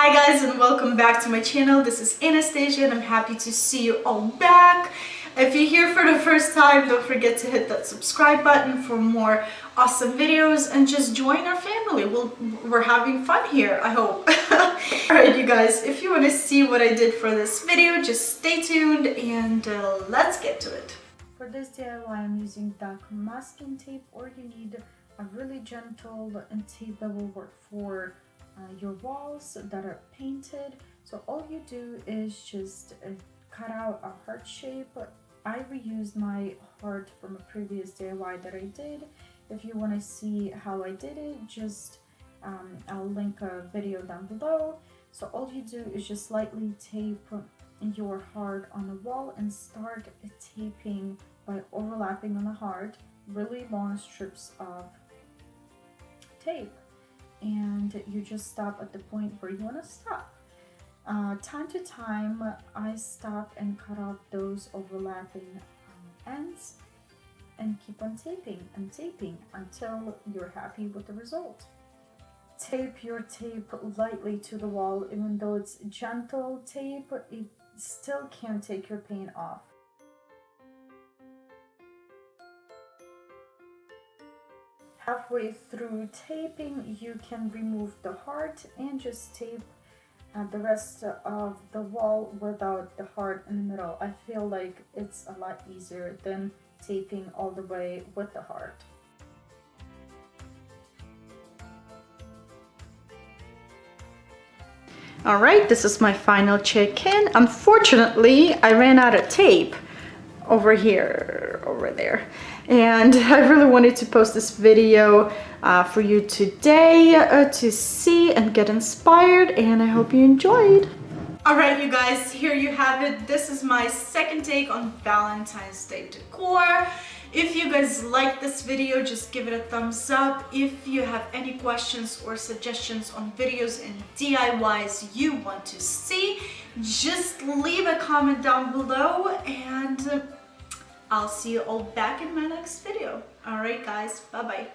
Hi guys, and welcome back to my channel. This is Anastasia and I'm happy to see you all back. If you're here for the first time, don't forget to hit that subscribe button for more awesome videos and just join our family. We're having fun here, I hope. Alright you guys, if you want to see what I did for this video, just stay tuned and let's get to it. For this DIY I'm using duck masking tape, or you need a really gentle tape that will work for your walls that are painted. So all you do is just cut out a heart shape. I reused my heart from a previous DIY that I did. If you want to see how I did it, just I'll link a video down below. So all you do is just lightly tape your heart on the wall and start taping by overlapping on the heart really long strips of tape. And you just stop at the point where you want to stop. Time to time, I stop and cut off those overlapping ends and keep on taping and taping until you're happy with the result. Tape your tape lightly to the wall. Even though it's gentle tape, it still can't take your paint off. Halfway through taping, you can remove the heart and just tape the rest of the wall without the heart in the middle. I feel like it's a lot easier than taping all the way with the heart. Alright, this is my final check-in. Unfortunately, I ran out of tape over there, and I really wanted to post this video for you today to see and get inspired, and I hope you enjoyed. Alright you guys, here you have it. This is my second take on Valentine's Day decor. If you guys like this video, just give it a thumbs up. If you have any questions or suggestions on videos and DIYs you want to see, just leave a comment down below, and I'll see you all back in my next video. Alright guys, bye bye.